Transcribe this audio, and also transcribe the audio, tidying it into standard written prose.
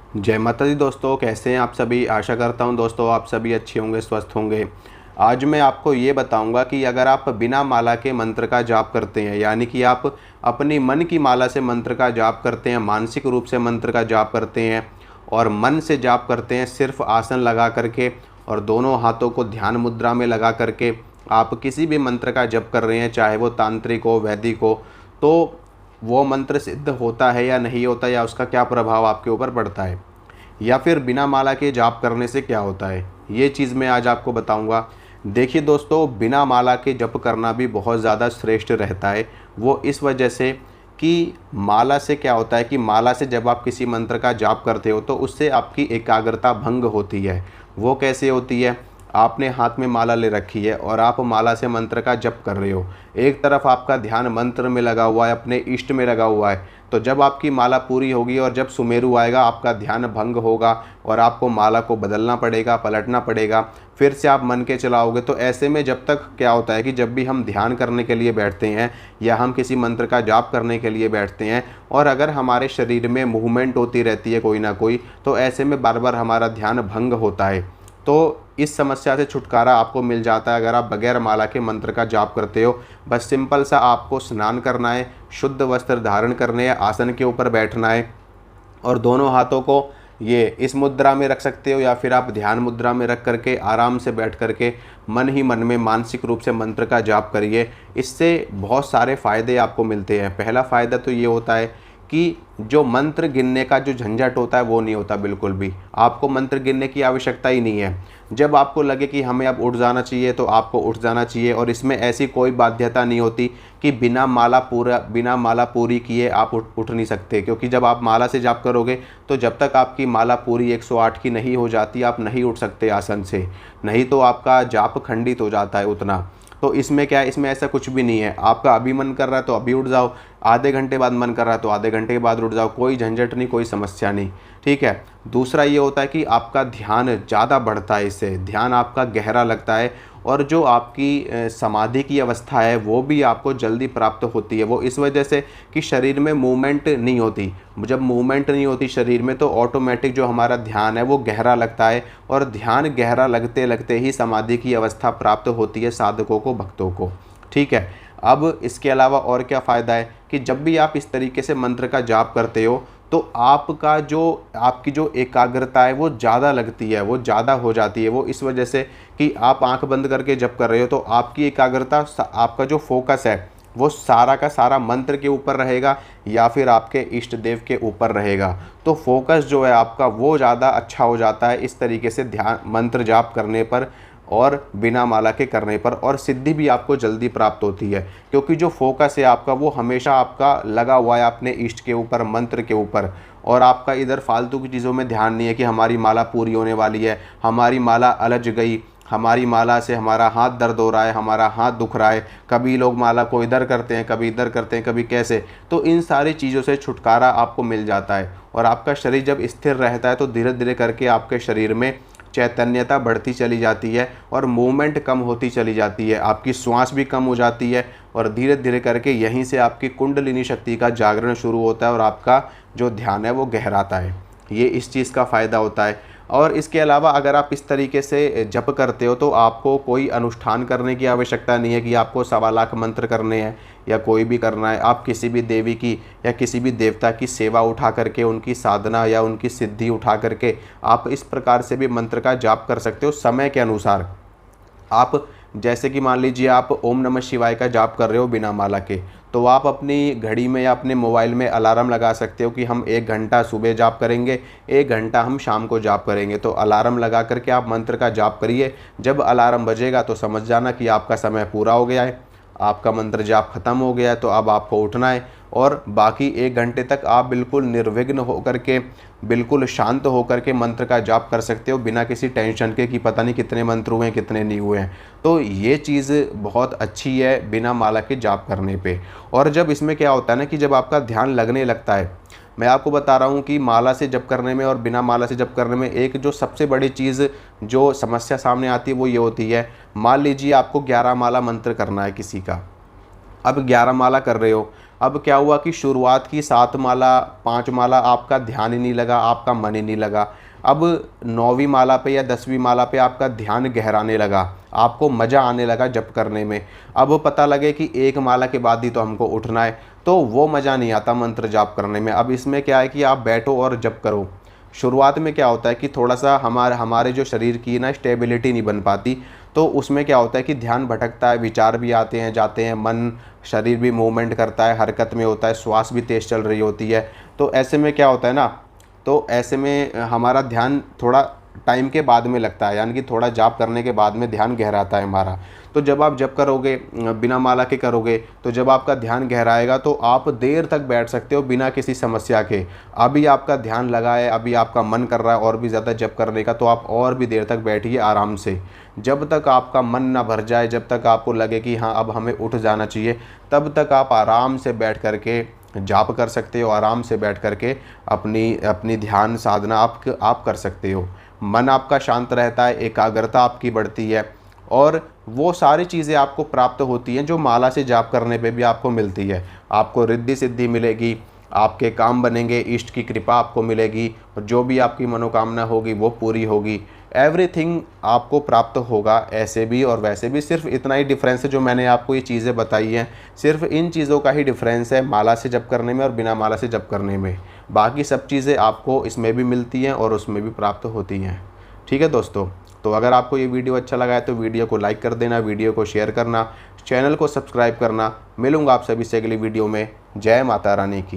जय माता दी दोस्तों, कैसे हैं आप सभी। आशा करता हूं दोस्तों आप सभी अच्छे होंगे, स्वस्थ होंगे। आज मैं आपको ये बताऊंगा कि अगर आप बिना माला के मंत्र का जाप करते हैं, यानी कि आप अपनी मन की माला से मंत्र का जाप करते हैं, मानसिक रूप से मंत्र का जाप करते हैं और मन से जाप करते हैं सिर्फ आसन लगा करके और दोनों हाथों को ध्यान मुद्रा में लगा करके आप किसी भी मंत्र का जप कर रहे हैं, चाहे वो तांत्रिक हो, वैदिक हो, तो वो मंत्र सिद्ध होता है या नहीं होता, या उसका क्या प्रभाव आपके ऊपर पड़ता है, या फिर बिना माला के जाप करने से क्या होता है, ये चीज़ मैं आज आपको बताऊंगा। देखिए दोस्तों, बिना माला के जप करना भी बहुत ज़्यादा श्रेष्ठ रहता है। वो इस वजह से कि माला से क्या होता है कि माला से जब आप किसी मंत्र का जाप करते हो तो उससे आपकी एकाग्रता भंग होती है। वो कैसे होती है? आपने हाथ में माला ले रखी है और आप माला से मंत्र का जप कर रहे हो, एक तरफ आपका ध्यान मंत्र में लगा हुआ है, अपने इष्ट में लगा हुआ है। तो जब आपकी माला पूरी होगी और जब सुमेरु आएगा, आपका ध्यान भंग होगा और आपको माला को बदलना पड़ेगा, पलटना पड़ेगा, फिर से आप मन के चलाओगे। तो ऐसे में जब तक क्या होता है कि जब भी हम ध्यान करने के लिए बैठते हैं या हम किसी मंत्र का जाप करने के लिए बैठते हैं और अगर हमारे शरीर में मूवमेंट होती रहती है कोई ना कोई, तो ऐसे में बार बार हमारा ध्यान भंग होता है। तो इस समस्या से छुटकारा आपको मिल जाता है अगर आप बगैर माला के मंत्र का जाप करते हो। बस सिंपल सा आपको स्नान करना है, शुद्ध वस्त्र धारण करने हैं, आसन के ऊपर बैठना है और दोनों हाथों को ये इस मुद्रा में रख सकते हो या फिर आप ध्यान मुद्रा में रख करके आराम से बैठ करके मन ही मन में मानसिक रूप से मंत्र का जाप करिए। इससे बहुत सारे फ़ायदे आपको मिलते हैं। पहला फ़ायदा तो ये होता है कि जो मंत्र गिनने का जो झंझट होता है वो नहीं होता बिल्कुल भी। आपको मंत्र गिनने की आवश्यकता ही नहीं है। जब आपको लगे कि हमें अब उठ जाना चाहिए तो आपको उठ जाना चाहिए और इसमें ऐसी कोई बाध्यता नहीं होती कि बिना माला पूरी किए आप उठ नहीं सकते, क्योंकि जब आप माला से जाप करोगे तो जब तक आपकी माला पूरी 108 की नहीं हो जाती आप नहीं उठ सकते आसन से, नहीं तो आपका जाप खंडित हो जाता है उतना। तो इसमें क्या है, इसमें ऐसा कुछ भी नहीं है। आपका अभी मन कर रहा है तो अभी उठ जाओ, आधे घंटे बाद मन कर रहा है तो आधे घंटे के बाद उठ जाओ, कोई झंझट नहीं, कोई समस्या नहीं। ठीक है। दूसरा ये होता है कि आपका ध्यान ज़्यादा बढ़ता है, इससे ध्यान आपका गहरा लगता है और जो आपकी समाधि की अवस्था है वो भी आपको जल्दी प्राप्त होती है। वो इस वजह से कि शरीर में मूवमेंट नहीं होती। जब मूवमेंट नहीं होती शरीर में तो ऑटोमेटिक जो हमारा ध्यान है वो गहरा लगता है और ध्यान गहरा लगते लगते ही समाधि की अवस्था प्राप्त होती है साधकों को, भक्तों को। ठीक है। अब इसके अलावा और क्या फ़ायदा है कि जब भी आप इस तरीके से मंत्र का जाप करते हो तो आपकी जो एकाग्रता है वो ज़्यादा लगती है, वो ज़्यादा हो जाती है। वो इस वजह से कि आप आंख बंद करके जप कर रहे हो तो आपकी एकाग्रता, आपका जो फोकस है वो सारा का सारा मंत्र के ऊपर रहेगा या फिर आपके इष्ट देव के ऊपर रहेगा। तो फोकस जो है आपका वो ज़्यादा अच्छा हो जाता है इस तरीके से ध्यान मंत्र जाप करने पर और बिना माला के करने पर, और सिद्धि भी आपको जल्दी प्राप्त होती है क्योंकि जो फोकस है आपका वो हमेशा आपका लगा हुआ है अपने इष्ट के ऊपर, मंत्र के ऊपर। और आपका इधर फालतू की चीज़ों में ध्यान नहीं है कि हमारी माला पूरी होने वाली है, हमारी माला अलझ गई, हमारी माला से हमारा हाथ दर्द हो रहा है, हमारा हाथ दुख रहा है। कभी लोग माला को इधर करते हैं, कभी इधर करते हैं, कभी कैसे। तो इन सारी चीज़ों से छुटकारा आपको मिल जाता है और आपका शरीर जब स्थिर रहता है तो धीरे धीरे करके आपके शरीर में चैतन्यता बढ़ती चली जाती है और मूवमेंट कम होती चली जाती है, आपकी श्वास भी कम हो जाती है और धीरे धीरे करके यहीं से आपकी कुंडलिनी शक्ति का जागरण शुरू होता है और आपका जो ध्यान है वो गहराता है। ये इस चीज़ का फ़ायदा होता है। और इसके अलावा अगर आप इस तरीके से जप करते हो तो आपको कोई अनुष्ठान करने की आवश्यकता नहीं है कि आपको 1.25 लाख मंत्र करने हैं या कोई भी करना है। आप किसी भी देवी की या किसी भी देवता की सेवा उठा करके, उनकी साधना या उनकी सिद्धि उठा करके आप इस प्रकार से भी मंत्र का जाप कर सकते हो समय के अनुसार। आप जैसे कि मान लीजिए आप ओम नमः शिवाय का जाप कर रहे हो बिना माला के, तो आप अपनी घड़ी में या अपने मोबाइल में अलार्म लगा सकते हो कि हम 1 घंटा सुबह जाप करेंगे, 1 घंटा हम शाम को जाप करेंगे। तो अलार्म लगा करके आप मंत्र का जाप करिए। जब अलार्म बजेगा तो समझ जाना कि आपका समय पूरा हो गया है, आपका मंत्र जाप खत्म हो गया है, तो अब आपको उठना है। और बाकी 1 घंटे तक आप बिल्कुल निर्विघ्न होकर के, बिल्कुल शांत होकर के मंत्र का जाप कर सकते हो बिना किसी टेंशन के कि पता नहीं कितने मंत्र हुए हैं, कितने नहीं हुए हैं। तो ये चीज़ बहुत अच्छी है बिना माला के जाप करने पे। और जब इसमें क्या होता है ना कि जब आपका ध्यान लगने लगता है, मैं आपको बता रहा हूँ कि माला से जप करने में और बिना माला से जप करने में एक जो सबसे बड़ी चीज़ जो समस्या सामने आती है वो ये होती है। मान लीजिए आपको 11 माला मंत्र करना है किसी का, अब 11 माला कर रहे हो, अब क्या हुआ कि शुरुआत की 7 माला 5 माला आपका ध्यान ही नहीं लगा, आपका मन ही नहीं लगा। अब 9वीं माला पे या 10वीं माला पे आपका ध्यान गहराने लगा, आपको मज़ा आने लगा जप करने में। अब पता लगे कि 1 माला के बाद ही तो हमको उठना है, तो वो मज़ा नहीं आता मंत्र जाप करने में। अब इसमें क्या है कि आप बैठो और जप करो। शुरुआत में क्या होता है कि थोड़ा सा हमारे जो शरीर की ना स्टेबिलिटी नहीं बन पाती, तो उसमें क्या होता है कि ध्यान भटकता है, विचार भी आते हैं जाते हैं, मन शरीर भी मूवमेंट करता है, हरकत में होता है, श्वास भी तेज़ चल रही होती है। तो ऐसे में क्या होता है ना, तो ऐसे में हमारा ध्यान थोड़ा टाइम के बाद में लगता है, यानी कि थोड़ा जाप करने के बाद में ध्यान गहराता है हमारा। तो जब आप जप करोगे बिना माला के करोगे, तो जब आपका ध्यान गहराएगा तो आप देर तक बैठ सकते हो बिना किसी समस्या के। अभी आपका ध्यान लगा है, अभी आपका मन कर रहा है और भी ज़्यादा जप करने का, तो आप और भी देर तक बैठिए आराम से। जब तक आपका मन ना भर जाए, जब तक आपको लगे कि हाँ अब हमें उठ जाना चाहिए, तब तक आप आराम से बैठ करके जाप कर सकते हो। आराम से बैठ करके अपनी ध्यान साधना आप कर सकते हो। मन आपका शांत रहता है, एकाग्रता आपकी बढ़ती है, और वो सारी चीज़ें आपको प्राप्त होती हैं जो माला से जाप करने पे भी आपको मिलती है। आपको रिद्धि सिद्धि मिलेगी, आपके काम बनेंगे, इष्ट की कृपा आपको मिलेगी, और जो भी आपकी मनोकामना होगी वो पूरी होगी। एवरीथिंग आपको प्राप्त होगा, ऐसे भी और वैसे भी। सिर्फ इतना ही डिफरेंस है, जो मैंने आपको ये चीज़ें बताई हैं, सिर्फ इन चीज़ों का ही डिफरेंस है माला से जप करने में और बिना माला से जप करने में। बाकी सब चीज़ें आपको इसमें भी मिलती हैं और उसमें भी प्राप्त होती हैं। ठीक है दोस्तों, तो अगर आपको ये वीडियो अच्छा लगा है तो वीडियो को लाइक कर देना, वीडियो को शेयर करना, चैनल को सब्सक्राइब करना। मिलूंगा आप सभी से अगली वीडियो में। जय माता रानी की।